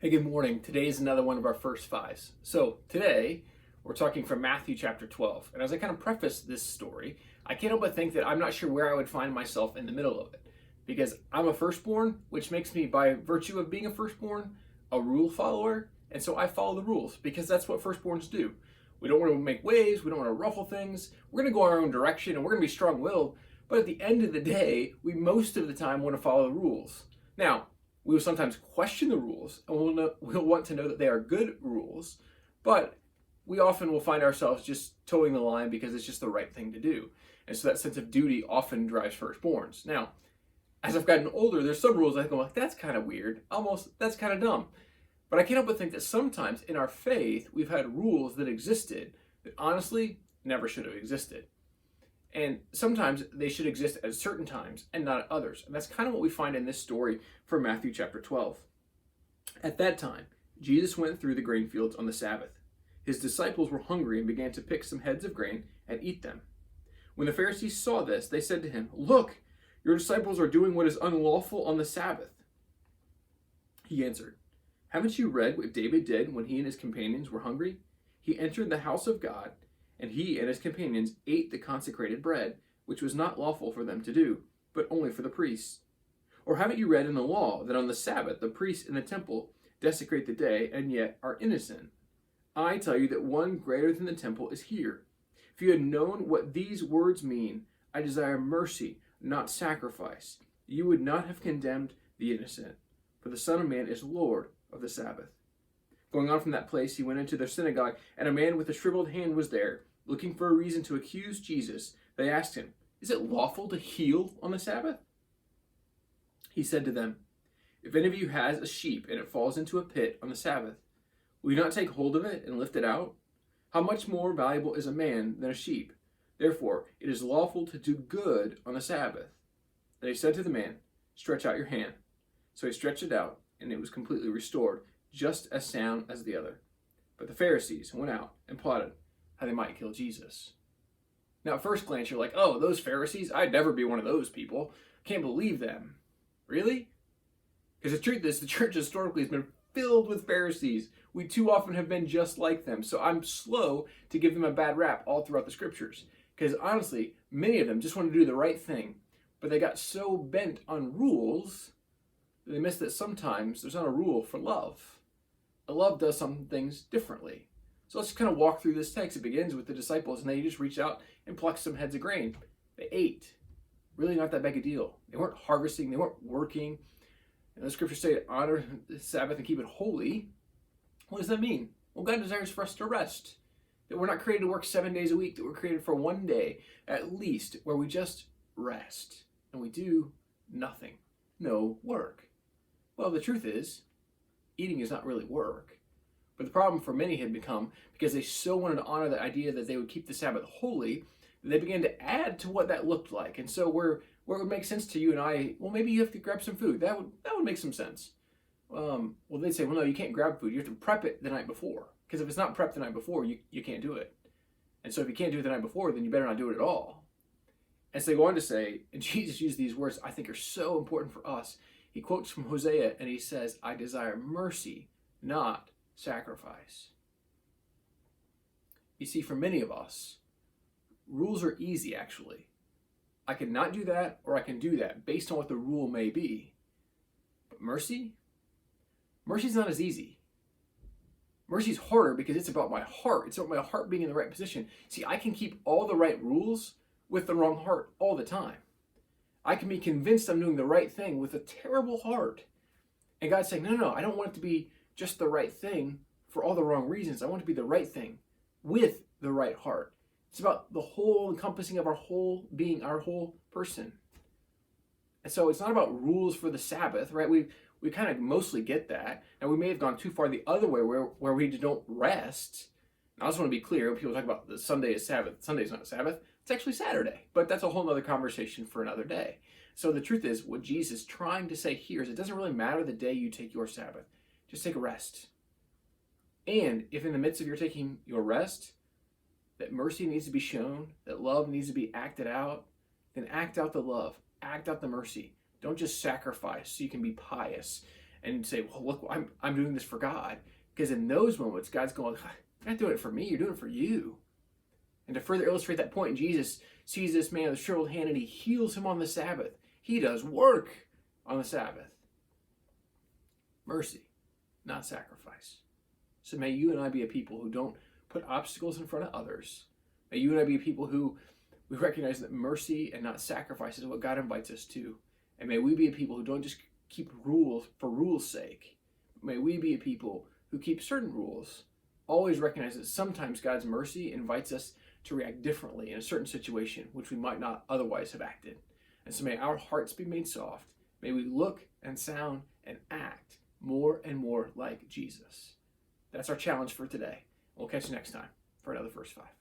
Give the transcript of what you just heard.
Hey, good morning. Today is another one of our first fives. So today we're talking from Matthew chapter 12. And as I kind of preface this story, I can't help but think that I'm not sure where I would find myself in the middle of it. Because I'm a firstborn, which makes me, by virtue of being a firstborn, a rule follower. And so I follow the rules because that's what firstborns do. We don't want to make waves, we don't want to ruffle things. We're going to go our own direction and we're going to be strong willed. But at the end of the day, we most of the time want to follow the rules. Now, we will sometimes question the rules and we'll want to know that they are good rules, but we often will find ourselves just towing the line because it's just the right thing to do. And so that sense of duty often drives firstborns. Now, as I've gotten older, there's some rules I think, like, that's kind of weird, almost, that's kind of dumb. But I can't help but think that sometimes in our faith, we've had rules that existed that honestly never should have existed. And sometimes they should exist at certain times and not at others. And that's kind of what we find in this story from Matthew chapter 12. At that time, Jesus went through the grain fields on the Sabbath. His disciples were hungry and began to pick some heads of grain and eat them. When the Pharisees saw this, they said to him, "Look, your disciples are doing what is unlawful on the Sabbath." He answered, "Haven't you read what David did when he and his companions were hungry? He entered the house of God, and he and his companions ate the consecrated bread, which was not lawful for them to do, but only for the priests. Or haven't you read in the law that on the Sabbath the priests in the temple desecrate the day and yet are innocent? I tell you that one greater than the temple is here. If you had known what these words mean, 'I desire mercy, not sacrifice,' you would not have condemned the innocent, for the Son of Man is Lord of the Sabbath." Going on from that place, he went into their synagogue, and a man with a shriveled hand was there. Looking for a reason to accuse Jesus, they asked him, "Is it lawful to heal on the Sabbath?" He said to them, "If any of you has a sheep and it falls into a pit on the Sabbath, will you not take hold of it and lift it out? How much more valuable is a man than a sheep? Therefore, it is lawful to do good on the Sabbath." Then he said to the man, "Stretch out your hand." So he stretched it out, and it was completely restored, just as sound as the other. But the Pharisees went out and plotted how they might kill Jesus. Now, at first glance, you're like, "Oh, those Pharisees? I'd never be one of those people. Can't believe them." Really? Because the truth is, the church historically has been filled with Pharisees. We too often have been just like them. So I'm slow to give them a bad rap all throughout the scriptures. Because honestly, many of them just want to do the right thing. But they got so bent on rules that they missed that sometimes there's not a rule for love. A love does some things differently. So let's just kind of walk through this text. It begins with the disciples, and they just reached out and plucked some heads of grain. They ate. Really not that big a deal. They weren't harvesting. They weren't working. And the scriptures say to honor the Sabbath and keep it holy. What does that mean? Well, God desires for us to rest. That we're not created to work 7 days a week. That we're created for one day, at least, where we just rest. And we do nothing. No work. Well, the truth is, eating is not really work. But the problem for many had become, because they so wanted to honor the idea that they would keep the Sabbath holy, that they began to add to what that looked like. And so where it would make sense to you and I, well, maybe you have to grab some food. That would make some sense. Well, they'd say, well, no, you can't grab food. You have to prep it the night before. Because if it's not prepped the night before, you can't do it. And so if you can't do it the night before, then you better not do it at all. And so they go on to say, and Jesus used these words I think are so important for us. He quotes from Hosea, and he says, "I desire mercy, not sacrifice." You see, for many of us, rules are easy, actually. I can not do that, or I can do that, based on what the rule may be. But mercy? Mercy's not as easy. Mercy's harder because it's about my heart. It's about my heart being in the right position. See, I can keep all the right rules with the wrong heart all the time. I can be convinced I'm doing the right thing with a terrible heart. And God's saying, no, I don't want it to be just the right thing for all the wrong reasons. I want it to be the right thing with the right heart. It's about the whole encompassing of our whole being, our whole person. And so it's not about rules for the Sabbath, right? We kind of mostly get that. And we may have gone too far the other way where we don't rest. And I just want to be clear, when people talk about the Sunday is Sabbath. Sunday's not Sabbath. It's actually Saturday. But that's a whole other conversation for another day. So the truth is, what Jesus is trying to say here is it doesn't really matter the day you take your Sabbath. Just take a rest. And if in the midst of your taking your rest, that mercy needs to be shown, that love needs to be acted out, then act out the love, act out the mercy. Don't just sacrifice so you can be pious and say, well, look, I'm doing this for God. Because in those moments, God's going, you're not doing it for me, you're doing it for you. And to further illustrate that point, Jesus sees this man with a shriveled hand and he heals him on the Sabbath. He does work on the Sabbath. Mercy, not sacrifice. So may you and I be a people who don't put obstacles in front of others. May you and I be a people who we recognize that mercy and not sacrifice is what God invites us to. And may we be a people who don't just keep rules for rules' sake. May we be a people who keep certain rules, always recognize that sometimes God's mercy invites us to react differently in a certain situation, which we might not otherwise have acted. And so may our hearts be made soft. May we look and sound and act more and more like Jesus. That's our challenge for today. We'll catch you next time for another First Five.